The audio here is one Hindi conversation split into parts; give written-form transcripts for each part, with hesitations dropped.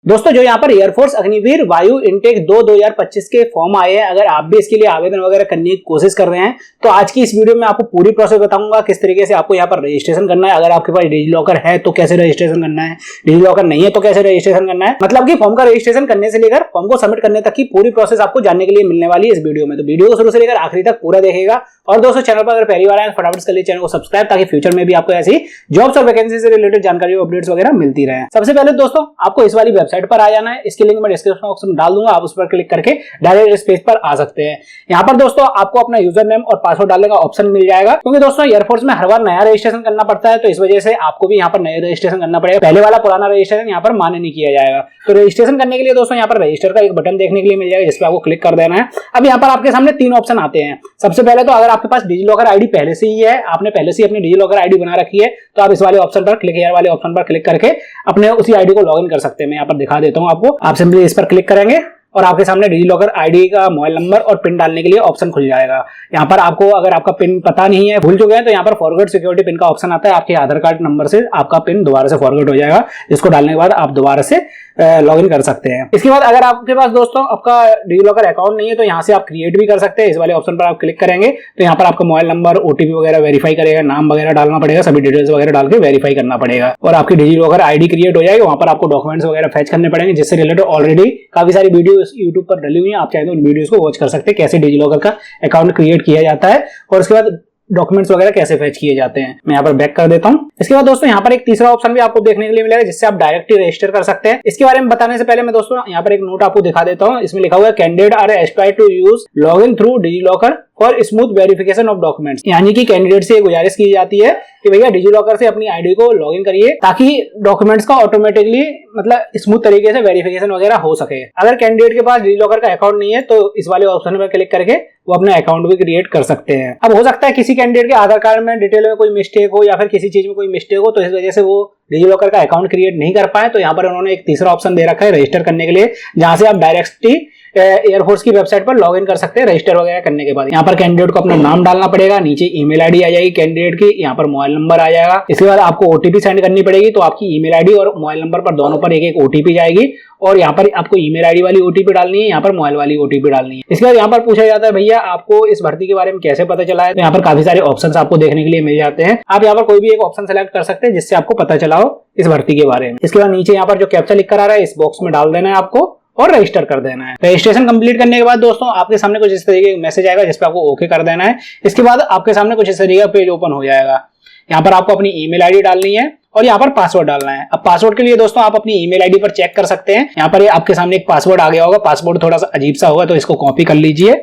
दोस्तों जो यहाँ पर एयरफोर्स अग्निवीर वायु इनटेक 2025 के फॉर्म आए हैं, अगर आप भी इसके लिए आवेदन वगैरह करने की कोशिश कर रहे हैं तो आज की इस वीडियो में आपको पूरी प्रोसेस बताऊंगा किस तरीके से आपको यहाँ पर रजिस्ट्रेशन करना है। अगर आपके पास डिजी लॉकर है तो कैसे रजिस्ट्रेशन करना है, डिजी लॉकर नहीं है तो कैसे रजिस्ट्रेशन करना है, मतलब कि फॉर्म का रजिस्ट्रेशन करने से लेकर फॉर्म को सबमिट करने तक की पूरी प्रोसेस आपको जानने के लिए मिलने वाली है इस वीडियो में। तो वीडियो को शुरू से लेकर आखिरी तक पूरा देखिएगा। और दोस्तों चैनल पर अगर पहली बार आए फटाफट कर लीजिए चैनल को सब्सक्राइब, ताकि फ्यूचर में भी आपको ऐसी जॉब्स और वैकेंसी से रिलेटेड जानकारी और अपडेट्स वगैरह मिलती रहे। सबसे पहले दोस्तों आपको इस वाली वेबसाइट पर आ जाना है, इसकी लिंक मैं डिस्क्रिप्शन बॉक्स में डाल दूंगा, आप उस पर क्लिक करके डायरेक्ट इस पेज पर आ सकते हैं। यहाँ पर दोस्तों आपको अपना यूजर नेम और पासवर्ड डालने का ऑप्शन मिल जाएगा, क्योंकि दोस्तों एयरफोर्स में हर बार नया रजिस्ट्रेशन करना पड़ता है, तो इस वजह से आपको भी यहाँ पर नया रजिस्ट्रेशन करना पड़ेगा। पहले वाला पुराना रजिस्ट्रेशन यहाँ पर मान्य नहीं किया जाएगा। तो रजिस्ट्रेशन करने के लिए दोस्तों यहाँ पर रजिस्टर का एक बटन देखने के लिए मिल जाएगा, जिस पर आपको क्लिक कर देना है। अब यहाँ पर आपके सामने तीन ऑप्शन आते हैं। सबसे पहले तो अगर आपके पास डिजी लॉकर आईडी पहले से ही है, आपने पहले से अपनी डिजी लॉकर आईडी बना रखी है, तो आप इस वाले ऑप्शन पर क्लिक हियर वाले ऑप्शन पर क्लिक करके अपने उसी आईडी को लॉगिन कर सकते हैं। मैं यहाँ पर दिखा देता हूँ आपको। आप सिंपली इस पर क्लिक करेंगे और आपके सामने डिजी लॉकर आईडी का मोबाइल नंबर और पिन डालने के लिए ऑप्शन खुल जाएगा। यहाँ पर आपको अगर आपका पिन पता नहीं है, भूल चुके हैं, तो यहाँ पर फॉरवर्ड सिक्योरिटी पिन का ऑप्शन आता है। आपके आधार कार्ड नंबर से आपका पिन दोबारा से फॉरवर्ड हो जाएगा, जिसको डालने के बाद आप दोबारा से लॉगिन कर सकते हैं। इसके बाद अगर आपके पास दोस्तों आपका डिजी लॉकर अकाउंट नहीं है तो यहाँ से आप क्रिएट भी कर सकते हैं। इस वाले ऑप्शन पर आप क्लिक करेंगे तो यहाँ पर आपका मोबाइल नंबर, ओटीपी वगैरह वेरीफाई करेगा, नाम वगैरह डालना पड़ेगा, सभी डिटेल्स वगैरह डाल के वेरीफाई करना पड़ेगा और आपकी डिजी लॉकर आईडी क्रिएट हो जाएगी। वहां पर आपको डॉक्यूमेंट्स वगैरह फैच करने पड़ेंगे, जिससे रिलेटेड ऑलरेडी काफी सारी वीडियो यूट्यूब पर डली हुई है। आप चाहे तो उन वीडियोस को वॉच कर सकते हैं, कैसे डिजी लॉकर का अकाउंट क्रिएट किया जाता है और उसके बाद डॉक्यूमेंट्स वगैरह कैसे फैच किए जाते हैं। मैं यहाँ पर बैक कर देता हूँ। इसके बाद दोस्तों यहाँ पर एक तीसरा ऑप्शन भी आपको देखने के लिए मिलेगा, जिससे आप डायरेक्टली रजिस्टर कर सकते हैं। इसके बारे में बताने से पहले मैं दोस्तों यहाँ पर एक नोट आपको दिखा देता हूँ। इसमें लिखा हुआ है candidate are expected to use login through DigiLocker for smooth verification of documents, यानी कि कैंडिडेट से गुजारिश की जाती है कि भैया डिजी लॉकर से अपनी आईडी को लॉगिन करिए, ताकि डॉक्यूमेंट्स का ऑटोमेटिकली मतलब स्मूथ तरीके से वेरिफिकेशन वगैरह हो सके। अगर कैंडिडेट के पास डिजी लॉकर का अकाउंट नहीं है तो इस वाले ऑप्शन पर क्लिक करके वो अपना अकाउंट भी क्रिएट कर सकते हैं। अब हो सकता है किसी कैंडिडेट के आधार कार्ड में डिटेल में कोई मिस्टेक हो या फिर किसी चीज में कोई मिस्टेक हो, तो इस वजह से वो डिजी लॉकर का अकाउंट क्रिएट नहीं कर पाए। तो यहाँ पर उन्होंने एक तीसरा ऑप्शन दे रखा है रजिस्टर करने के लिए, जहां से आप डायरेक्टली एयरफोर्स की वेबसाइट पर लॉगिन कर सकते हैं। रजिस्टर वगैरह करने के बाद यहाँ पर कैंडिडेट को अपना नाम डालना पड़ेगा, नीचे ईमेल आईडी आ जाएगी कैंडिडेट की, यहाँ पर मोबाइल नंबर आ जाएगा। इसके बाद आपको ओटीपी सेंड करनी पड़ेगी, तो आपकी ईमेल आईडी और मोबाइल नंबर पर दोनों पर एक एक ओटीपी जाएगी और यहाँ पर आपको ईमेल आईडी वाली ओटीपी डालनी है, यहाँ पर मोबाइल वाली ओटीपी डालनी है। इसके बाद यहाँ पर पूछा जाता है भैया आपको इस भर्ती के बारे में कैसे पता चला है, तो यहाँ पर काफी सारे ऑप्शंस आपको देखने के लिए मिल जाते हैं। आप यहाँ पर कोई भी एक ऑप्शन सेलेक्ट कर सकते हैं जिससे आपको पता चला हो इस भर्ती के बारे में। इसके बाद नीचे यहाँ पर जो कैप्चा लिख कर आ रहा है इस बॉक्स में डाल देना है आपको और रजिस्टर कर देना है। रजिस्ट्रेशन कंप्लीट करने के बाद दोस्तों आपके सामने कुछ इस तरीके का मैसेज आएगा, जिस पर आपको ओके कर देना है। इसके बाद आपके सामने कुछ इस तरीके का पेज ओपन हो जाएगा। यहाँ पर आपको अपनी ईमेल आईडी डालनी है और यहाँ पर पासवर्ड डालना है। अब पासवर्ड के लिए दोस्तों आप अपनी ईमेल आईडी पर चेक कर सकते हैं। यहाँ पर आपके सामने एक पासवर्ड आ गया होगा, पासवर्ड थोड़ा सा अजीब सा होगा, तो इसको कॉपी कर लीजिए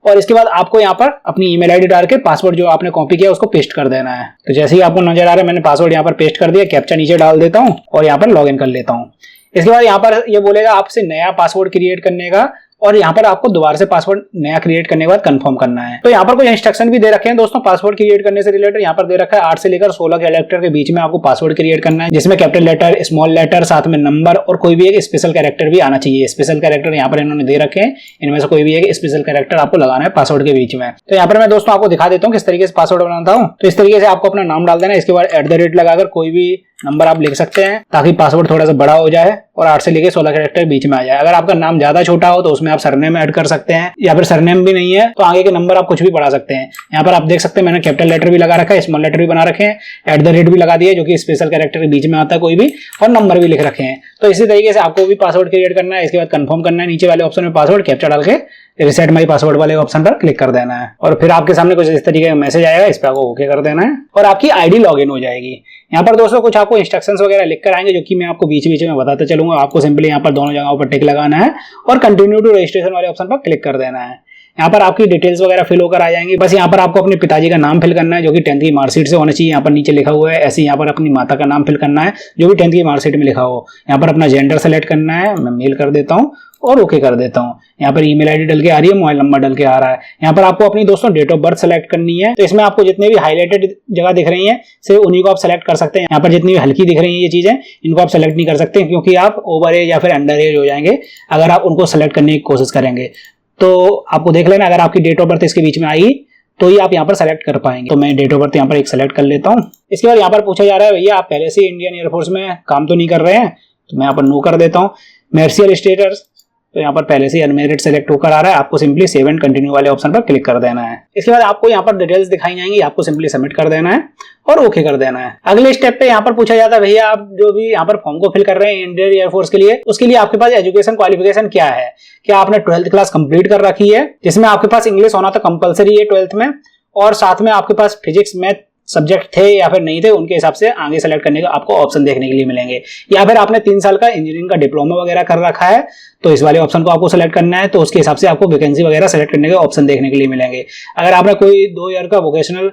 और इसके बाद आपको यहाँ पर अपनी ईमेल आईडी डाल के पासवर्ड जो आपने कॉपी किया उसको पेस्ट कर देना है। तो जैसे ही आपको नजर आ रहा है मैंने पासवर्ड यहाँ पर पेस्ट कर दिया, कैप्चा नीचे डाल देता हूँ और यहाँ पर लॉग इन कर लेता हूँ। इसके बाद यहाँ पर ये बोलेगा आपसे नया पासवर्ड क्रिएट करने का और यहाँ पर आपको दोबारा से पासवर्ड नया क्रिएट करने के बाद कंफर्म करना है। तो यहाँ पर कुछ इंस्ट्रक्शन भी दे रखे हैं दोस्तों पासवर्ड क्रिएट करने से रिलेटेड। यहाँ पर दे रखा है 8 से लेकर 16 कैरेक्टर के बीच में आपको पासवर्ड क्रिएट करना है, जिसमें कैपिटल लेटर, स्मॉल लेटर, साथ में नंबर और कोई भी एक स्पेशल कैरेक्टर भी आना चाहिए। स्पेशल कैरेक्टर यहाँ पर इन्होंने दे रखे हैं, इनमें से कोई भी एक स्पेशल कैरेक्टर आपको लगाना है पासवर्ड के बीच में। तो यहाँ पर मैं दोस्तों आपको दिखा देता हूँ किस तरीके से पासवर्ड बनाता हूँ। तो इस तरीके से आपको अपना नाम डाल देना है, इसके बाद @ लगाकर कोई भी नंबर आप लिख सकते हैं ताकि पासवर्ड थोड़ा सा बड़ा हो जाए और 8 से लेकर 16 कैरेक्टर बीच में आ जाए। अगर आपका नाम ज्यादा छोटा हो तो उसमें आप सरनेम ऐड कर सकते हैं, या फिर सरनेम भी नहीं है तो आगे के नंबर आप कुछ भी बढ़ा सकते हैं। यहाँ पर आप देख सकते हैं मैंने कैपिटल लेटर भी लगा रखा है, स्मॉल लेटर भी बना रखे हैं, @ भी लगा दिया जो कि स्पेशल कैरेक्टर के बीच में आता है कोई भी, और नंबर भी लिख रखे हैं। तो इसी तरीके से आपको भी पासवर्ड क्रिएट करना है। इसके बाद कंफर्म करना है, नीचे वाले ऑप्शन में पासवर्ड कैप्चा डाल के रिसेट माई पासवर्ड वाले ऑप्शन पर क्लिक कर देना है और फिर आपके सामने कुछ इस तरीके का मैसेज आएगा, इस पर आपको ओके कर देना है और आपकी आईडी लॉगिन हो जाएगी। यहाँ पर दोस्तों कुछ आपको इंस्ट्रक्शंस वगैरह लिख कर आएंगे, जो कि मैं आपको बीच बीच में बताता चलूंगा। आपको सिंपली यहाँ पर दोनों जगहों पर टिक लगाना है और कंटिन्यू टू रजिस्ट्रेशन वाले ऑप्शन पर क्लिक कर देना है। यहाँ पर आपकी डिटेल्स वगैरह फिल होकर आ जाएंगी। बस यहाँ पर आपको अपने पिताजी का नाम फिल करना है, जो कि 10th की मार्कशीट से होना चाहिए, यहाँ पर नीचे लिखा हुआ है। ऐसे यहाँ पर अपनी माता का नाम फिल करना है, जो भी 10th की मार्कशीट में लिखा हो। यहाँ पर अपना जेंडर सेलेक्ट करना है, मैं मेल कर देता हूँ और ओके कर देता हूँ। यहाँ पर ईमेल आईडी डल के आ रही है, मोबाइल नंबर डल के आ रहा है। यहाँ पर आपको अपनी दोस्तों डेट ऑफ बर्थ सेलेक्ट करनी है। तो इसमें आपको जितने भी हाईलाइटेड जगह दिख रही हैं सिर्फ उन्हीं को आप सेलेक्ट कर सकते हैं। यहाँ पर जितनी भी हल्की दिख रही है ये चीजें, इनको आप सेलेक्ट नहीं कर सकते, क्योंकि आप ओवर एज या फिर अंडर एज हो जाएंगे अगर आप उनको सेलेक्ट करने की कोशिश करेंगे। तो आपको देख लेना, अगर आपकी डेट ऑफ बर्थ इसके बीच में आई तो ही आप यहाँ पर सेलेक्ट कर पाएंगे। तो मैं डेट ऑफ बर्थ यहाँ पर एक सेलेक्ट कर लेता हूँ। इसके बाद यहाँ पर पूछा जा रहा है भैया आप पहले से इंडियन एयरफोर्स में काम तो नहीं कर रहे हैं, तो मैं यहाँ पर नो कर देता हूँ। मेरिशियल स्टेटस, तो यहाँ पर पहले से अनमेरिड सेलेक्ट होकर आ रहा है, आपको सिंपली सेव एंड कंटिन्यू वाले ऑप्शन पर क्लिक कर देना है। इसके बाद आपको यहाँ पर डिटेल्स दिखाई जाएंगी, आपको सिंपली सबमिट कर देना है और ओके कर देना है। अगले स्टेप पे यहाँ पर पूछा जाता है भैया आप जो भी यहाँ पर फॉर्म को फिल कर रहे हैं इंडियन एयरफोर्स के लिए, उसके लिए आपके पास एजुकेशन क्वालिफिकेशन क्या है, क्या आपने 12th क्लास कंप्लीट कर रखी है, जिसमें आपके पास इंग्लिश होना तो कंपलसरी है 12th में, और साथ में आपके पास फिजिक्स मैथ सब्जेक्ट थे या फिर नहीं थे, उनके हिसाब से आगे सेलेक्ट करने का आपको ऑप्शन देखने के लिए मिलेंगे। या फिर आपने 3 साल का इंजीनियरिंग का डिप्लोमा वगैरह कर रखा है तो इस वाले ऑप्शन को आपको सेलेक्ट करना है, तो उसके हिसाब से आपको वैकेंसी वगैरह सेलेक्ट करने के ऑप्शन देखने के लिए मिलेंगे। अगर आपने कोई 2 ईयर का वोकेशनल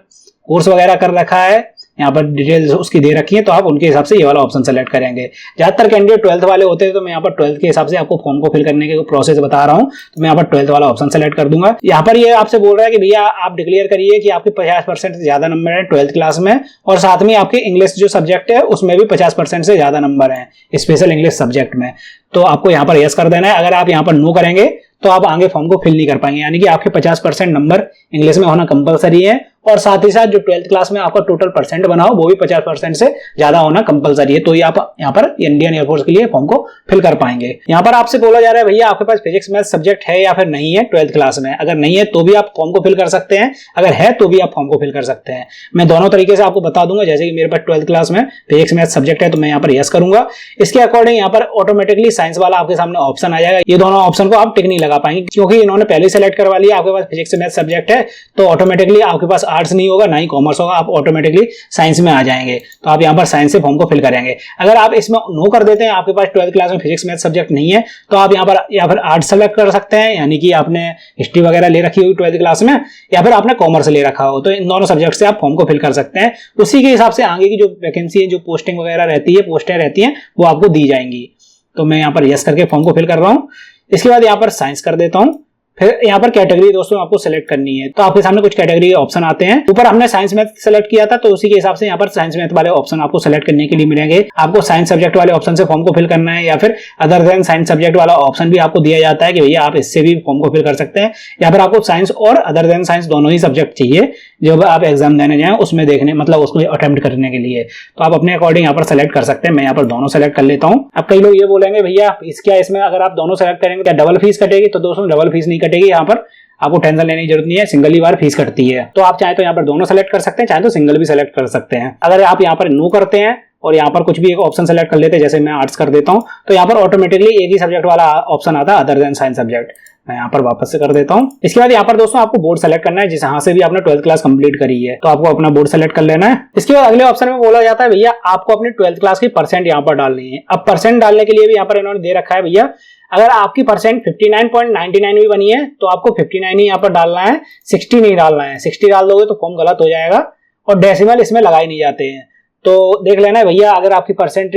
कोर्स वगैरह कर रखा है, यहाँ पर डिटेल्स उसकी दे रखी है, तो आप उनके हिसाब से ये वाला ऑप्शन सेलेक्ट करेंगे। ज्यादातर कैंडिडेट 12th वाले होते हैं, तो मैं यहाँ पर 12th के हिसाब से आपको फॉर्म को फिल करने के प्रोसेस बता रहा हूँ, तो मैं यहाँ पर 12th वाला ऑप्शन सेलेक्ट कर दूंगा। यहाँ पर ये आपसे बोल रहा है कि भैया आप डिक्लेयर करिए कि आपके 50% से ज्यादा नंबर है 12th क्लास में, और साथ में आपके इंग्लिश जो सब्जेक्ट है उसमें भी 50% से ज्यादा नंबर है स्पेशल इंग्लिश सब्जेक्ट में, तो आपको यहाँ पर यस कर देना है। अगर आप यहाँ पर नो करेंगे तो आप आगे फॉर्म को फिल नहीं कर पाएंगे, यानी कि आपके 50% नंबर इंग्लिश में होना कंपलसरी है, और साथ ही साथ जो 12th क्लास में आपका टोटल परसेंट बना हो वो भी 50% से ज्यादा होना कंपलसरी है, तो ये आप यहाँ पर इंडियन एयरफोर्स के लिए फॉर्म को फिल कर पाएंगे। यहाँ पर आपसे बोला जा रहा है भैया आपके पास फिजिक्स मैथ सब्जेक्ट है या फिर नहीं है 12th क्लास में, अगर नहीं है तो भी आप फॉर्म को फिल कर सकते हैं, अगर है तो भी आप फॉर्म को फिल कर सकते हैं। मैं दोनों तरीके से आपको बता दूंगा, जैसे कि मेरे पास 12th क्लास में फिजिक्स मैथ सब्जेक्ट है तो मैं यहाँ पर यस करूंगा। इसके अकॉर्डिंग यहाँ पर ऑटोमेटिकली साइंस वाला आपके सामने ऑप्शन आ जाएगा, ये दोनों ऑप्शन को आप टिक नहीं लगा पाएंगे क्योंकि इन्होंने पहले सेलेक्ट करवा लिया आपके पास फिजिक्स मैथ सब्जेक्ट है, तो ऑटोमेटिकली आपके पास आर्ट्स नहीं होगा ना ही कॉमर्स होगा, आप ऑटोमेटिकली साइंस में आ जाएंगे, तो आप यहाँ पर साइंस से फॉर्म को फिल करेंगे। अगर आप इसमें नो कर देते हैं, आपके पास 12th क्लास में फिजिक्स मैथ सब्जेक्ट नहीं है, तो आप यहाँ पर या फिर आर्ट्स सेलेक्ट कर सकते हैं, यानी कि आपने हिस्ट्री वगैरह ले रखी होगी 12th क्लास में, या फिर आपने कॉमर्स ले रखा हो, तो इन दोनों सब्जेक्ट से आप फॉर्म को फिल कर सकते हैं। उसी के हिसाब से आगे की जो वैकेंसी है, जो पोस्टिंग वगैरह रहती है, पोस्टें रहती हैं, वो आपको दी जाएंगी। तो मैं यहाँ पर यस करके फॉर्म को फिल कर रहा हूँ। इसके बाद यहाँ पर साइंस कर देता हूँ। फिर यहाँ पर कैटेगरी दोस्तों आपको सेलेक्ट करनी है, तो आपके सामने कुछ कैटेगरी के ऑप्शन आते हैं। ऊपर हमने साइंस मैथ सेलेक्ट किया था, तो उसी के हिसाब से यहाँ पर साइंस मैथ वाले ऑप्शन आपको सेलेक्ट करने के लिए मिलेंगे। आपको साइंस सब्जेक्ट वाले ऑप्शन से फॉर्म को फिल करना है, या फिर अदर देन साइंस सब्जेक्ट वाला ऑप्शन भी आपको दिया जाता है कि भैया आप इससे भी फॉर्म को फिल कर सकते हैं, या फिर आपको साइंस और अदर देन साइंस दोनों ही सब्जेक्ट चाहिए जब आप एग्जाम देने जाएं उसमें देखने, मतलब उसको अटेम्प्ट करने के लिए, तो आप अपने अकॉर्डिंग यहाँ पर सेलेक्ट कर सकते हैं। मैं यहाँ पर दोनों सेलेक्ट कर लेता हूँ। अब कई लोग ये बोलेंगे भैया इसमें अगर आप दोनों सेलेक्ट करेंगे क्या डबल फीस कटेगी? तो दोस्तों डबल फीस नहीं कटेगी, यहाँ पर आपको टेंशन लेने की जरूरत नहीं है, सिंगल ही बार फीस कटती है। तो आप चाहे तो यहाँ पर दोनों सेलेक्ट कर सकते हैं, चाहे तो सिंगल भी सेलेक्ट कर सकते हैं। अगर आप यहाँ पर नो करते हैं और यहाँ पर कुछ भी एक ऑप्शन सेलेक्ट कर लेते हैं, जैसे मैं आर्ट्स कर देता हूँ, तो यहाँ पर ऑटोमेटिकली एक ही सब्जेक्ट वाला ऑप्शन आता है अदर देन साइंस सब्जेक्ट। मैं यहाँ पर वापस से कर देता हूँ। इसके बाद यहाँ पर दोस्तों आपको बोर्ड सेलेक्ट करना है, जिस यहाँ से भी आपने 12th क्लास कंप्लीट करी है, तो आपको अपना बोर्ड सेलेक्ट कर लेना है। इसके बाद अगले ऑप्शन में बोला जाता है भैया आपको अपनी 12th क्लास की परसेंट यहाँ पर डालनी है। अब परसेंट डालने के लिए भी यहाँ पर इन्होंने दे रखा है भैया अगर आपकी परसेंट 59.99 भी बनी है तो आपको 59 ही यहाँ पर डालना है, 60 नहीं डालना है। 60 डाल दोगे तो फॉर्म गलत हो जाएगा और डेसिमल इसमें लगाए नहीं जाते हैं। तो देख लेना भैया, अगर आपकी परसेंट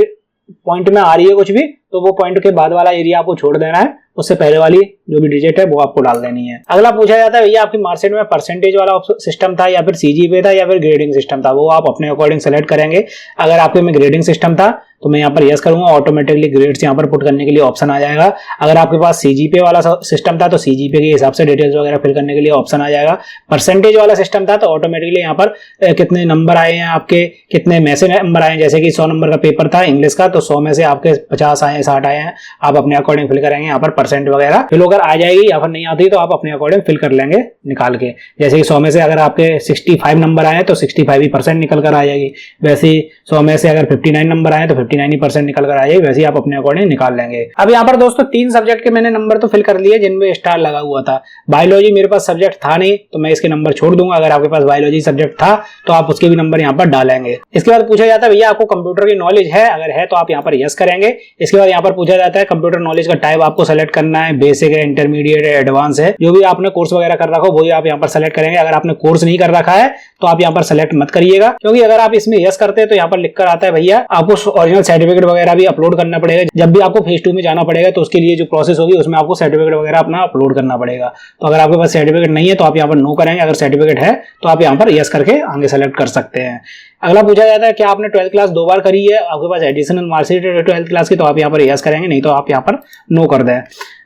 पॉइंट में आ रही है कुछ भी तो वो पॉइंट के बाद वाला एरिया आपको छोड़ देना है, उससे पहले वाली जो भी डिजिट है वो आपको डाल देनी है। अगला पूछा जाता है भैया आपकी मार्कशीट में परसेंटेज वाला सिस्टम था या फिर सीजीपीए था या फिर ग्रेडिंग सिस्टम था, वो आप अपने अकॉर्डिंग सेलेक्ट करेंगे। अगर आपके में ग्रेडिंग सिस्टम था तो मैं यहाँ पर यस करूंगा, ऑटोमेटिकली ग्रेड्स यहाँ पर पुट करने के लिए ऑप्शन आ जाएगा। अगर आपके पास सीजीपीए वाला सिस्टम था तो सीजीपीए के हिसाब से डिटेल्स वगैरह फिल करने के लिए ऑप्शन आ जाएगा। परसेंटेज वाला सिस्टम था तो ऑटोमेटिकली यहाँ पर कितने नंबर आए हैं आपके, कितने में से नंबर आए हैं, जैसे कि 100 नंबर का पेपर था इंग्लिश का तो 100 में से आपके 50 आए 60 आए हैं, आप अपने अकॉर्डिंग फिल करेंगे। यहाँ पर परसेंट वगैरह फिल अगर आ जाएगी या फिर नहीं आती तो आप अपने अकॉर्डिंग फिल कर लेंगे निकाल के। जैसे कि 100 में से अगर आपके 65 नंबर आए तो 65% निकल कर आ जाएगी, वैसे 100 में से अगर 59 नंबर आए तो 59% निकल कर आ जाएगी, वैसे ही आप अपने अकॉर्डिंग निकाल लेंगे। अब यहाँ पर दोस्तों 3 सब्जेक्ट के मैंने नंबर तो फिल कर लिए जिनमें स्टार लगा हुआ था। बायोलॉजी मेरे पास सब्जेक्ट था नहीं तो मैं इसके नंबर छोड़ दूंगा, अगर आपके पास बायोलॉजी सब्जेक्ट था तो आप उसके भी नंबर यहाँ पर डालेंगे। इसके बाद पूछा जाता है भैया आपको कंप्यूटर की नॉलेज है, अगर है तो आप यहाँ पर यस करेंगे। इसके बाद यहाँ पर पूछा जाता है कंप्यूटर नॉलेज का टाइप आपको सेलेक्ट करना है, बेसिक है, इंटरमीडिएट है, एडवांस है, जो भी आपने कोर्स वगैरह कर रखा हो वही आप यहाँ पर सेलेक्ट करेंगे। अगर आपने कोर्स नहीं कर रखा है तो आप यहाँ पर सेलेक्ट मत करिएगा, क्योंकि अगर आप इसमें यस करते हैं तो यहाँ पर लिख कर आता है भैया आपको ओरिजिनल सर्टिफिकेट वगैरह भी अपलोड करना पड़ेगा। जब भी आपको फेज 2 में जाना पड़ेगा तो उसके लिए जो प्रोसेस होगी उसमें आपको सर्टिफिकेट वगैरह अपना अपलोड करना पड़ेगा। तो अगर आपके पास सर्टिफिकेट नहीं है तो आप यहाँ पर नो करेंगे, अगर सर्टिफिकेट है तो आप यहाँ पर यस करके आगे सेलेक्ट कर सकते हैं। अगला पूछा जाता है कि आपने 12th क्लास 2 बार करी है, आपके पास एडिशनल मार्कशीट है 12th क्लास की, तो आप यहाँ पर यस करेंगे, नहीं तो आप यहाँ पर नो कर दें।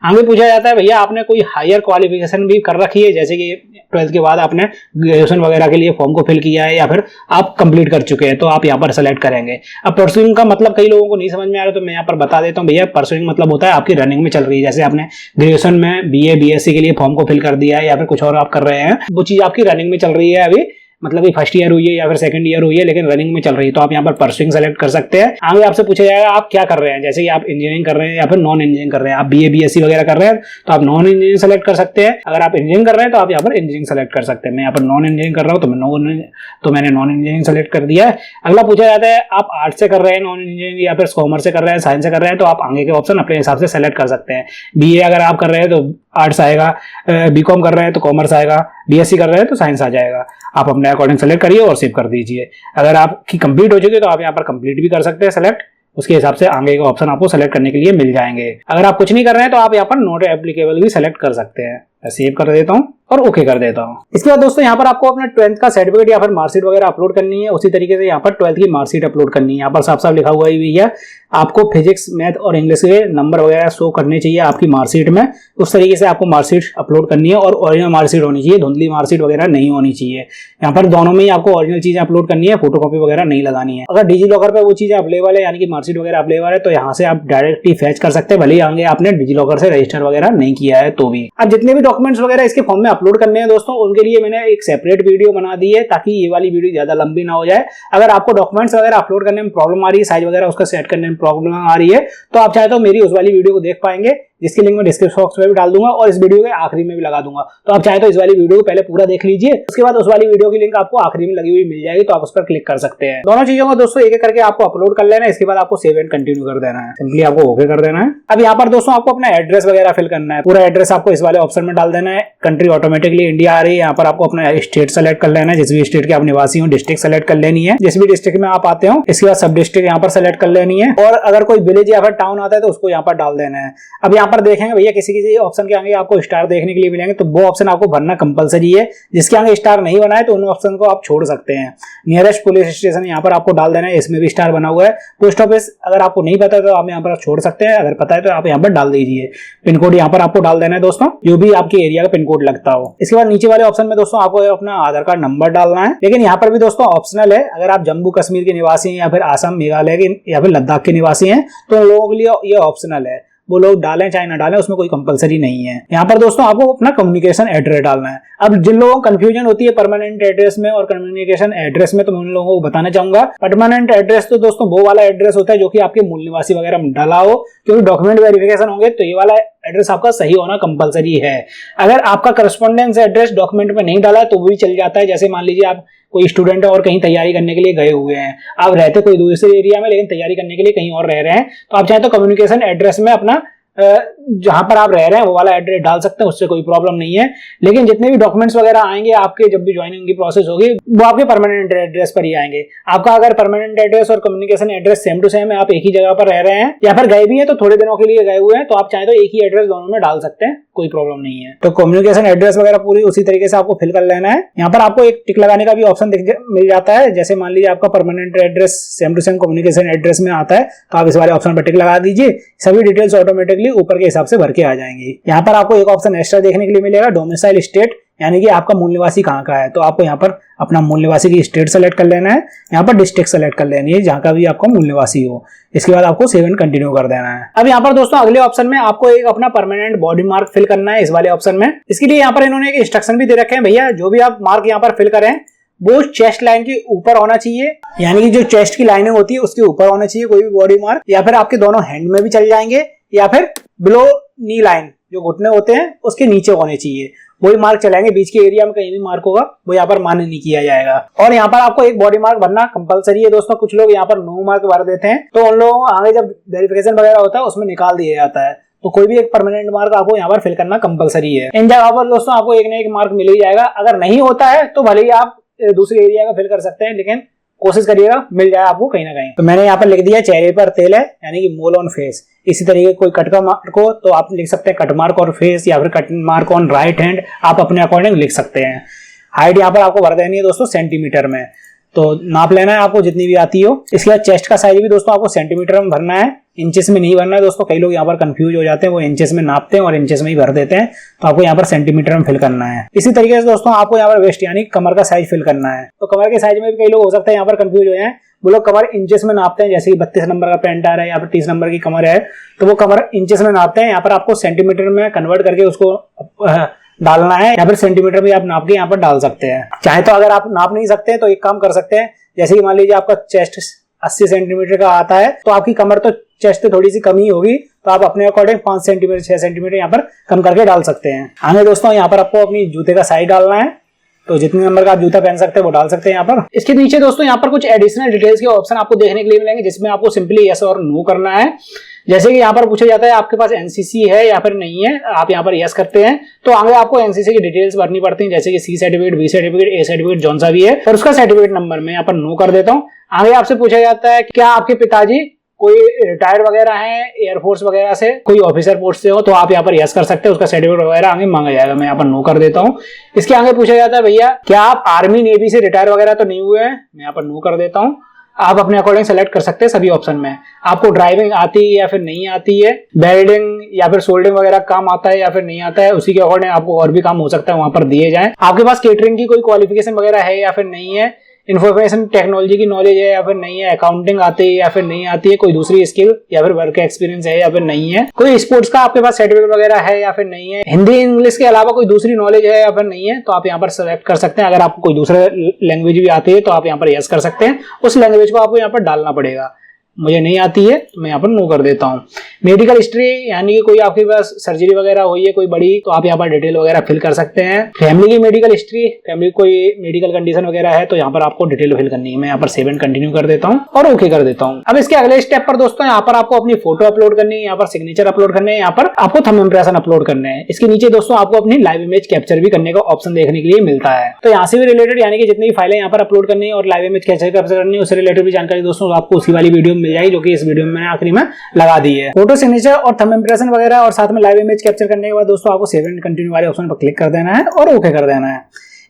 आगे पूछा जाता है भैया आपने कोई हायर क्वालिफिकेशन भी कर रखी है, जैसे कि 12th के बाद आपने ग्रेजुएशन वगैरह के लिए फॉर्म को फिल किया है या फिर आप कंप्लीट कर चुके हैं, तो आप यहाँ पर सेलेक्ट करेंगे। अब परसुइंग का मतलब कई लोगों को नहीं समझ में आ रहा, तो मैं यहाँ पर बता देता हूँ भैया। परसुइंग मतलब होता है आपकी रनिंग में चल रही है, जैसे आपने ग्रेजुएशन में बीए बीएससी के लिए फॉर्म को फिल कर दिया है या फिर कुछ और आप कर रहे हैं, वो चीज आपकी रनिंग में चल रही है अभी, मतलब कि फर्स्ट ईयर हुई है या फिर सेकंड ईयर हुई है लेकिन रनिंग में चल रही है, तो आप यहाँ पर परसुइंग सेलेक्ट कर सकते हैं। आगे आपसे पूछा जाएगा आप क्या कर रहे हैं, जैसे कि आप इंजीनियरिंग कर रहे हैं या फिर नॉन इंजीनियरिंग कर रहे हैं, आप बीए बीएससी वगैरह कर रहे हैं तो आप नॉन इंजीनियरिंग सेलेक्ट कर सकते हैं। अगर आप इंजीनियरिंग कर रहे हैं तो आप यहाँ पर इंजीनियरिंग सेलेक्ट कर सकते हैं। मैं यहाँ पर नॉन इंजीनियरिंग कर रहा हूँ तो मैंने नॉन इंजीनियरिंग सेलेक्ट कर दिया है। अगला पूछा जाता है आप आर्ट्स से कर रहे हैं नॉन इंजीनियरिंग या फिर कॉमर्स से कर रहे हैं, साइंस से कर रहे हैं, तो आप आगे के ऑप्शन अपने हिसाब से सेलेक्ट कर सकते हैं। बीए अगर आप कर रहे हैं तो आर्ट्स आएगा, बीकॉम कर रहे हैं तो कॉमर्स आएगा, बीएससी कर रहे हैं तो साइंस आ जाएगा। आप अपने अकॉर्डिंग सेलेक्ट करिए और सेव कर दीजिए। अगर आपकी कंप्लीट हो चुकी है तो आप यहाँ पर कंप्लीट भी कर सकते हैं सेलेक्ट, उसके हिसाब से आगे का ऑप्शन आपको सेलेक्ट करने के लिए मिल जाएंगे। अगर आप कुछ नहीं कर रहे हैं तो आप यहाँ पर नॉट एप्लीकेबल भी सेलेक्ट कर सकते हैं। मैं सेव कर देता हूँ और ओके कर देता हूँ। इसके बाद दोस्तों यहाँ पर आपको अपना 12th का सर्टिफिकेट या फिर मार्कशीट वगैरह अपलोड करनी है। उसी तरीके से यहाँ पर 12th की मार्कशीट अपलोड करनी है। यहाँ पर साफ साफ लिखा हुआ ही है आपको फिजिक्स मैथ और इंग्लिश के नंबर वगैरह शो करने चाहिए आपकी मार्कशीट में। उस तरीके से आपको मार्कशीट अपलोड करनी है और ओरिजिनल मार्कशीट होनी चाहिए, धुंधली मार्कशीट वगैरह नहीं होनी चाहिए। यहाँ पर दोनों में ही आपको ओरिजिनल चीजें अपलोड करनी है, फोटोकॉपी वगैरह नहीं लगानी है। अगर डिजी लॉकर पे वो चीजें अवेलेबल है यानी कि मार्कशीट वगैरह अवेलेबल है तो यहाँ से आप डायरेक्टली फैच कर सकते हैं, भले ही आगे आपने डिजी लॉकर से रजिस्टर वगैरह नहीं किया है तो भी। अब जितने भी डॉक्यूमेंट्स वगैरह इसके फॉर्म में अपलोड करने हैं दोस्तों, उनके लिए मैंने एक सेपरेट वीडियो बना दी है ताकि ये वाली वीडियो ज्यादा लंबी ना हो जाए। अगर आपको डॉक्यूमेंट्स वगैरह अपलोड करने में प्रॉब्लम आ रही है, साइज वगैरह उसका सेट करने में प्रॉब्लम आ रही है, तो आप चाहे तो मेरी उस वाली वीडियो को देख पाएंगे, जिसकी लिंक मैं डिस्क्रिप्शन बॉक्स में भी डाल दूंगा और इस वीडियो के आखिरी में भी लगा दूंगा। तो आप चाहे तो इस वाली वीडियो को पहले पूरा देख लीजिए, उसके बाद उस वाली वीडियो की लिंक आपको आखिरी में लगी हुई मिल जाएगी, तो आप उस पर क्लिक कर सकते हैं। दोनों चीजों को दोस्तों एक एक करके आपको अपलोड कर लेना है। इसके बाद आपको सेव एंड कंटिन्यू कर देना है, सिंपली आपको ओके कर देना है। अब यहाँ पर दोस्तों आपको अपना एड्रेस वगैरह फिल करना है। पूरा एड्रेस आपको इस वाले ऑप्शन में डाल देना है। कंट्री ऑटोमेटिकली इंडिया आ रही है, यहाँ पर आपको अपना स्टेट सेलेक्ट कर लेना है, जिस भी स्टेट के आप निवासी हो। डिस्ट्रिक्ट सेलेक्ट कर लेनी है, जिस भी डिस्ट्रिक्ट में आप आते हो। इसके बाद सब डिस्ट्रिक्ट यहाँ पर सेलेक्ट कर लेनी है और अगर कोई विलेज या फिर टाउन आता है तो उसको यहाँ पर डाल देना है। अब यहाँ पर देखेंगे भैया किसी ऑप्शन के आगे आपको स्टार देखने के लिए मिलेंगे, तो वो ऑप्शन आपको भरना कंपलसरी है। जिसके आगे स्टार नहीं बना है तो उन ऑप्शन को आप छोड़ सकते हैं। नियरेस्ट पुलिस स्टेशन यहाँ पर आपको डाल देना है, इसमें भी स्टार बना हुआ है। पोस्ट ऑफिस अगर आपको नहीं पता तो आप यहाँ पर छोड़ सकते हैं, अगर पता है तो आप यहाँ पर डाल दीजिए। पिन कोड यहाँ पर आपको डाल देना है दोस्तों, जो भी आपके एरिया का पिन कोड लगता हो। इसके बाद नीचे वाले ऑप्शन में दोस्तों आपको अपना आधार कार्ड नंबर डालना है, लेकिन यहाँ पर भी दोस्तों ऑप्शनल है। अगर आप जम्मू कश्मीर के निवासी हैं या फिर आसाम मेघालय के या फिर लद्दाख के निवासी हैं तो उन लोगों के लिए ये ऑप्शनल है, वो लोग डालें चाहे ना डालें, उसमें कोई कंपलसरी नहीं है। यहाँ पर दोस्तों आपको अपना कम्युनिकेशन एड्रेस डालना है। अब जिन लोगों को कंफ्यूजन होती है परमानेंट एड्रेस में और कम्युनिकेशन एड्रेस में, तो मैं उन लोगों को बताना चाहूंगा परमानेंट एड्रेस तो दोस्तों वो वाला एड्रेस होता है जो कि आपके मूल निवासी वगैरह में डाला हो, क्योंकि डॉक्यूमेंट वेरिफिकेशन होंगे तो ये वाला एड्रेस आपका सही होना कंपलसरी है। अगर आपका करस्पॉन्डेंस एड्रेस डॉक्यूमेंट में नहीं डाला है तो वो भी चल जाता है। जैसे मान लीजिए आप कोई स्टूडेंट है और कहीं तैयारी करने के लिए गए हुए हैं, आप रहते कोई दूसरे एरिया में लेकिन तैयारी करने के लिए कहीं और रह रहे हैं, तो आप चाहे तो कम्युनिकेशन एड्रेस में अपना जहां पर आप रह रहे हैं वो वाला एड्रेस डाल सकते हैं, उससे कोई प्रॉब्लम नहीं है। लेकिन जितने भी डॉक्यूमेंट्स वगैरह आएंगे आपके, जब भी ज्वाइनिंग की प्रोसेस होगी, वो आपके परमानेंट एड्रेस पर ही आएंगे। आपका अगर परमानेंट एड्रेस और communication address same to same है, आप एक ही जगह पर रह रहे हैं या फिर गए भी हैं तो थोड़े दिनों के लिए गए हुए हैं, तो आप चाहे तो एक ही एड्रेस दोनों में डाल सकते हैं, कोई प्रॉब्लम नहीं है। तो कम्युनिकेशन एड्रेस वगैरह पूरी उसी तरीके से आपको फिल कर लेना है। यहाँ पर आपको एक टिक लगाने का भी ऑप्शन मिल जाता है। जैसे मान लीजिए आपका permanent address same to same communication address में आता है तो आप इस वाले ऑप्शन पर टिक लगा दीजिए। सभी डिटेल्स ऑटोमेटिकली ऊपर के हिसाब से भर के आ जाएंगी। यहाँ पर आपको एक ऑप्शन एक्स्ट्रा देखने के लिए मिलेगा, डोमिसाइल स्टेट, यानी कि आपका मूल निवासी कहाँ का है। तो आपको यहाँ पर अपना मूल निवासी की स्टेट सेलेक्ट कर लेना है, यहाँ पर डिस्ट्रिक्ट सेलेक्ट कर लेनी है जहाँ का भी आपका मूल निवासी हो। इसके बाद आपको सेव एंड कंटिन्यू कर देना है। अब यहाँ पर दोस्तों अगले ऑप्शन में आपको एक अपना परमानेंट बॉडी मार्क फिल करना है इस वाले ऑप्शन में। इसके लिए यहाँ पर इन्होंने एक इंस्ट्रक्शन भी दे रखे हैं, भैया जो भी आप मार्क यहाँ पर फिल करें वो चेस्ट लाइन के ऊपर होना चाहिए, यानी कि जो चेस्ट की लाइनिंग होती है उसके ऊपर होना चाहिए कोई भी बॉडी मार्क, या फिर आपके दोनों हैंड में भी चल जाएंगे, या फिर बिलो नी लाइन जो घुटने होते हैं उसके नीचे होने चाहिए, वही मार्क चलाएंगे। बीच के एरिया में कहीं भी मार्क होगा वो यहाँ पर मान्य नहीं किया जाएगा। और यहाँ पर आपको एक बॉडी मार्क भरना कंपलसरी है दोस्तों। कुछ लोग यहाँ पर नो मार्क भर देते हैं तो उन लोगों को आगे जब वेरिफिकेशन वगैरह होता है उसमें निकाल दिया जाता है। तो कोई भी एक परमानेंट मार्क आपको यहाँ पर फिल करना कंपलसरी है। इन जगह पर दोस्तों आपको एक न एक मार्क मिल ही जाएगा। अगर नहीं होता है तो भले ही आप दूसरे एरिया का फिल कर सकते हैं, लेकिन कोशिश करिएगा मिल जाए आपको कहीं ना कहीं। तो मैंने यहाँ पर लिख दिया चेहरे पर तेल है, यानी कि मोल ऑन फेस। इसी तरीके कोई कट का मार्क हो तो आप लिख सकते हैं कट मार्क और फेस, या फिर cut mark on right hand, आप अपने अकॉर्डिंग लिख सकते हैं। हाइट यहाँ पर आपको भर देनी है दोस्तों सेंटीमीटर में। तो नाप लेना है आपको जितनी भी आती हो। इसके बाद चेस्ट का साइज भी दोस्तों आपको सेंटीमीटर में भरना है, इंचेस में नहीं भरना है दोस्तों। कई लोग यहाँ पर कंफ्यूज हो जाते हैं, वो इंचेस में नापते हैं और इंचेस में ही भर देते हैं, तो आपको यहाँ पर सेंटीमीटर में फिल करना है। इसी तरीके से दोस्तों आपको यहाँ पर वेस्ट यानी कमर का साइज फिल करना है। तो कमर के साइज में भी कई लोग हो सकता है यहाँ पर कंफ्यूज हो जाए, वो लोग कमर इंचेस में नापते हैं, जैसे कि 32 नंबर का पैंट आ रहा है या फिर 30 नंबर की कमर है तो वो कमर इंचेस में नापते हैं। यहाँ पर आपको सेंटीमीटर में कन्वर्ट करके उसको डालना है, या फिर सेंटीमीटर में आप नाप के यहाँ पर डाल सकते हैं। चाहे तो अगर आप नाप नहीं सकते हैं तो एक काम कर सकते हैं, जैसे कि मान लीजिए आपका चेस्ट 80 सेंटीमीटर का आता है तो आपकी कमर तो चेस्ट से थोड़ी सी कम ही होगी, तो आप अपने अकॉर्डिंग 5 सेंटीमीटर 6 सेंटीमीटर यहाँ पर कम करके डाल सकते हैं। आगे दोस्तों यहाँ पर आपको अपनी जूते का साइज डालना है, तो जितने नंबर का आप जूता पहन सकते हैं वो डाल सकते हैं यहाँ पर। इसके नीचे दोस्तों यहाँ पर कुछ एडिशनल डिटेल्स के ऑप्शन आपको देखने के लिए मिलेंगे, जिसमें आपको सिंपली यस और नो करना है। जैसे कि यहाँ पर पूछा जाता है आपके पास एनसीसी है या फिर नहीं है, आप यहाँ पर यस करते हैं तो आगे आपको एनसीसी की डिटेल्स भरनी पड़ती है, जैसे कि C certificate, B certificate, A certificate, जौन सा भी है, और उसका सर्टिफिकेट नंबर मैं यहाँ पर नो कर देता हूँ। आगे आपसे पूछा जाता है क्या आपके पिताजी कोई रिटायर्ड वगैरह है एयरफोर्स वगैरह से, कोई ऑफिसर पोस्ट से हो, तो आप यहाँ पर यस कर सकते हैं, उसका सर्टिफिकेट वगैरह आगे मांगा जाएगा, मैं यहाँ पर नो कर देता हूँ। इसके आगे पूछा जाता है भैया क्या आप आर्मी नेवी से रिटायर वगैरह तो नहीं हुए हैं, मैं यहाँ पर नो कर देता हूँ। आप अपने अकॉर्डिंग सेलेक्ट कर सकते हैं सभी ऑप्शन में। आपको ड्राइविंग आती है या फिर नहीं आती है, वेल्डिंग या फिर सोल्डिंग वगैरह काम आता है या फिर नहीं आता है, उसी के अकॉर्डिंग आपको और भी काम हो सकता है वहां पर दिए जाए। आपके पास केटरिंग की कोई क्वालिफिकेशन वगैरह है या फिर नहीं है, इन्फॉर्मेशन टेक्नोलॉजी की नॉलेज है या फिर नहीं है, अकाउंटिंग आती है या फिर नहीं आती है, कोई दूसरी स्किल या फिर वर्क एक्सपीरियंस है या फिर नहीं है, कोई स्पोर्ट्स का आपके पास सर्टिफिकेट वगैरह है या फिर नहीं है, हिंदी इंग्लिश के अलावा कोई दूसरी नॉलेज है या फिर नहीं है, तो आप यहाँ पर सेलेक्ट कर सकते हैं। अगर आपको कोई दूसरे लैंग्वेज भी आती है तो आप यहाँ पर यस कर सकते हैं, उस लैंग्वेज को आपको यहाँ पर डालना पड़ेगा। मुझे नहीं आती है तो मैं यहाँ पर नो कर देता हूँ। मेडिकल हिस्ट्री यानी कि कोई आपके पास सर्जरी वगैरह हुई है कोई बड़ी, तो आप यहाँ पर डिटेल वगैरह फिल कर सकते हैं। फैमिली की मेडिकल हिस्ट्री, फैमिली कोई मेडिकल कंडीशन वगैरह है तो यहाँ पर आपको डिटेल फिल करनी है, मैं यहाँ पर सेव एंड कंटिन्यू कर देता हूँ और ओके कर देता हूँ। अब इसके अगले स्टेप पर दोस्तों यहाँ पर आपको अपनी फोटो अपलोड करनी है, यहाँ पर सिग्नेचर अपलोड करने हैं, यहाँ पर आपको थंब इंप्रेशन अपलोड करने हैं। इसके नीचे दोस्तों आपको अपनी लाइव इमेज कैप्चर भी करने का ऑप्शन देखने के लिए मिलता है, तो यहाँ से भी रिलेटेड यानी कि जितनी भी फाइलें यहाँ पर अपलोड करनी है और लाइव इमेज कैप्चर करनी है उससे रिलेटेड भी जानकारी दोस्तों आपको उसी वाली वीडियो में मिल जाएगी, जो कि इस वीडियो में मैंने आखिरी में लगा दी है। फोटो सिग्नेचर और थंब इंप्रेशन वगैरह और साथ में लाइव इमेज कैप्चर करने के बाद दोस्तों आपको सेव एंड कंटिन्यू वाले ऑप्शन पर क्लिक कर देना है और ओके कर देना है।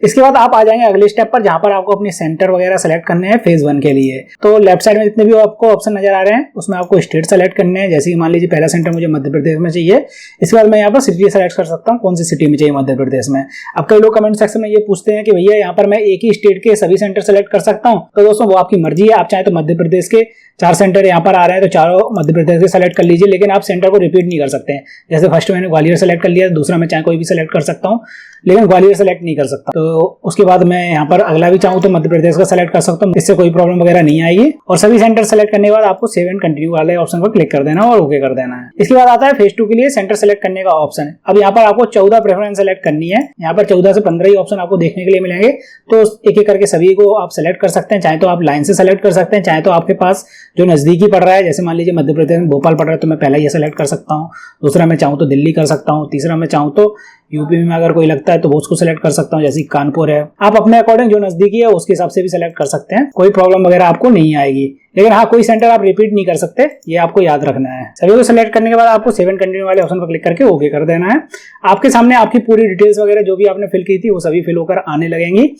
इसके बाद आप आ जाएंगे अगले स्टेप पर, जहां पर आपको अपने सेंटर वगैरह सेलेक्ट करने हैं फेज 1 के लिए। तो लेफ्ट साइड में जितने भी आपको ऑप्शन नजर आ रहे हैं उसमें आपको स्टेट सेलेक्ट करने हैं, जैसे कि मान लीजिए पहला सेंटर मुझे मध्य प्रदेश में चाहिए। इसके बाद मैं यहाँ पर सिटी सेलेक्ट कर सकता हूँ, कौन सी सिटी में चाहिए मध्य प्रदेश में। अब कई लोग कमेंट सेक्शन में ये पूछते हैं कि भैया यहाँ पर मैं एक ही स्टेट के सभी सेंटर सेलेक्ट कर सकता हूँ, तो दोस्तों वो आपकी मर्जी है। आप चाहे तो मध्य प्रदेश के 4 सेंटर यहाँ पर आ रहे हैं तो चारों मध्य प्रदेश के सेलेक्ट कर लीजिए, लेकिन आप सेंटर को रिपीट नहीं कर सकते हैं। जैसे फर्स्ट मैंने ग्वालियर सेलेक्ट कर लिया, दूसरा मैं चाहे कोई भी सेलेक्ट कर सकता हूँ, लेकिन ग्वालियर सेलेक्ट नहीं कर सकता। तो उसके बाद मैं यहाँ पर अगला भी चाहूँ तो मध्य प्रदेश का सेलेक्ट कर सकता हूँ, इससे कोई प्रॉब्लम वगैरह नहीं आएगी। और सभी सेंटर सेलेक्ट करने के बाद आपको सेव एंड कंटिन्यू वाले ऑप्शन पर क्लिक कर देना और ओके कर देना है। इसके बाद आता है फेज 2 के लिए सेंटर सेलेक्ट करने का ऑप्शन। अब यहाँ पर आपको 14 प्रेफरेंस सेलेक्ट करनी है, यहाँ पर 14 से 15 ही ऑप्शन आपको देखने के लिए मिलेंगे, तो एक एक करके सभी को आप सेलेक्ट कर सकते हैं। चाहे तो आप लाइन से सेलेक्ट कर सकते हैं, चाहे तो आपके पास जो नजदीकी पड़ रहा है, जैसे मान लीजिए मध्य प्रदेश में भोपाल पड़ रहा है तो मैं पहला ये सेलेक्ट कर सकता हूँ, दूसरा मैं चाहूँ तो दिल्ली कर सकता हूँ, तीसरा मैं चाहूँ तो यूपी में अगर कोई लगता है तो वो उसको सेलेक्ट कर सकता हूँ, जैसे कानपुर है। आप अपने अकॉर्डिंग जो नजदीकी है उसके हिसाब से भी सेलेक्ट कर सकते हैं, कोई प्रॉब्लम वगैरह आपको नहीं आएगी। लेकिन हाँ, कोई सेंटर आप रिपीट नहीं कर सकते, ये आपको याद रखना है। सभी को सेलेक्ट करने के बाद आपको सेव एंड कंटिन्यू वाले ऑप्शन पर क्लिक करके ओके कर देना है। आपके सामने आपकी पूरी डिटेल्स वगैरह जो भी आपने फिल की थी वो सभी फिल होकर आने लगेंगी।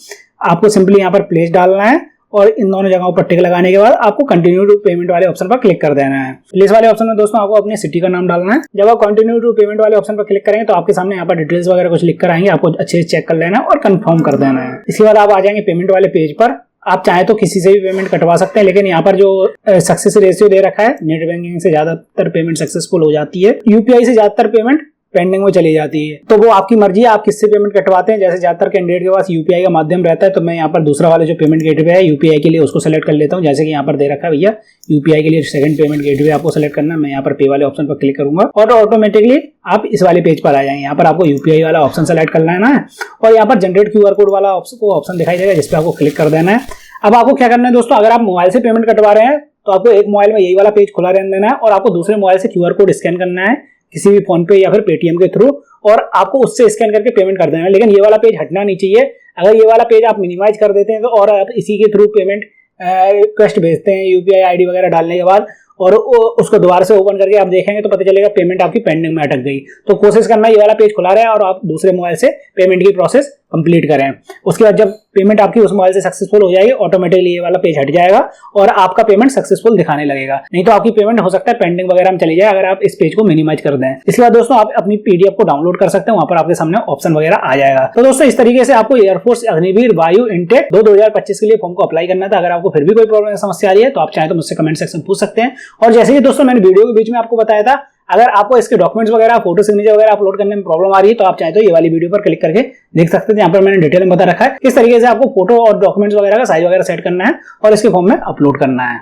आपको सिंपली यहाँ पर प्लेस डालना है और इन दोनों जगहों पर टिक लगाने के बाद आपको कंटिन्यू टू पेमेंट वाले ऑप्शन पर क्लिक कर देना है। प्लेस वाले ऑप्शन में दोस्तों आपको अपने सिटी का नाम डालना है। जब आप कंटिन्यू टू पेमेंट वाले ऑप्शन पर क्लिक करेंगे तो आपके सामने यहाँ पर डिटेल्स वगैरह कुछ लिख कर आएंगे, आपको अच्छे से चेक कर लेना और कंफर्म कर देना है। इसके बाद आप आ जाएंगे पेमेंट वाले पेज पर। आप चाहे तो किसी से भी पेमेंट कटवा सकते हैं, लेकिन यहाँ पर जो सक्सेस रेशियो दे रखा है, नेट बैंकिंग से ज्यादातर पेमेंट सक्सेसफुल हो जाती है, यूपीआई से ज्यादातर पेमेंट पेंडिंग में चली जाती है। तो वो आपकी मर्जी है, आप किससे पेमेंट कटवाते हैं। जैसे ज्यादातर कैंडिडेट के पास यूपीआई का माध्यम रहता है, तो मैं यहाँ पर दूसरा वाला जो पेमेंट गेटवे है यूपीआई के लिए उसको सेलेक्ट कर लेता हूँ। जैसे कि यहाँ पर दे रखा है भैया यूपीआई के लिए सेकंड पेमेंट गेटवे आपको सेलेक्ट करना है। मैं यहाँ पर पे वाले ऑप्शन पर क्लिक करूंगा और ऑटोमेटिकली आप इस वाले पेज पर आ जाएंगे। यहाँ पर आपको यूपीआई वाला ऑप्शन सेलेक्ट करना है ना, और यहाँ पर जनरेट क्यूआर कोड वाला ऑप्शन दिखाई देगा, जिसपे आपको क्लिक कर देना है। अब आपको क्या करना है दोस्तों, अगर आप मोबाइल से पेमेंट कटवा रहे हैं तो आपको एक मोबाइल में यही वाला पेज खुला रहने देना है और आपको दूसरे मोबाइल से क्यूआर कोड स्कैन करना है किसी भी फोन पे या फिर पेटीएम के थ्रू, और आपको उससे स्कैन करके पेमेंट कर देना है। लेकिन ये वाला पेज हटना नहीं चाहिए। अगर ये वाला पेज आप मिनिमाइज कर देते हैं तो और आप इसी के थ्रू पेमेंट रिक्वेस्ट भेजते हैं यूपीआई आईडी वगैरह डालने के बाद, और उसको दोबारा से ओपन करके आप देखेंगे तो पता चलेगा पेमेंट आपकी पेंडिंग में अटक गई। तो कोशिश करना ये वाला पेज खुला रहे और आप दूसरे मोबाइल से पेमेंट की प्रोसेस कंप्लीट करें। उसके बाद जब पेमेंट आपकी उस मोबाइल से सक्सेसफुल हो जाएगी, ऑटोमेटिकली ये वाला पेज हट जाएगा और आपका पेमेंट सक्सेसफुल दिखाने लगेगा। नहीं तो आपकी पेमेंट हो सकता है पेंडिंग वगैरह में चली जाए अगर आप इस पेज को मिनिमाइज कर दें। इसके बाद दोस्तों आप अपनी पीडीएफ को डाउनलोड कर सकते हैं, वहां पर आपके सामने ऑप्शन वगैरह आ जाएगा। तो दोस्तों इस तरीके से आपको एयरफोर्स अग्निवीर वायु इनटेक 2025 के लिए फॉर्म को अप्लाई करना था। अगर आपको फिर भी कोई प्रॉब्लम समस्या आ रही है तो आप चाहे तो मुझसे कमेंट सेक्शन में पूछ सकते हैं। और जैसे कि दोस्तों मैंने वीडियो के बीच में आपको बताया था, अगर आपको इसके डॉक्यूमेंट्स वगैरह फोटो सिग्नेचर वगैरह अपलोड करने में प्रॉब्लम आ रही है तो आप चाहे तो ये वाली वीडियो पर क्लिक करके देख सकते हैं। यहाँ पर मैंने डिटेल में बता रखा है किस तरीके से आपको फोटो और डॉक्यूमेंट्स वगैरह का साइज वगैरह सेट करना है और इसके फॉर्म में अपलोड करना है।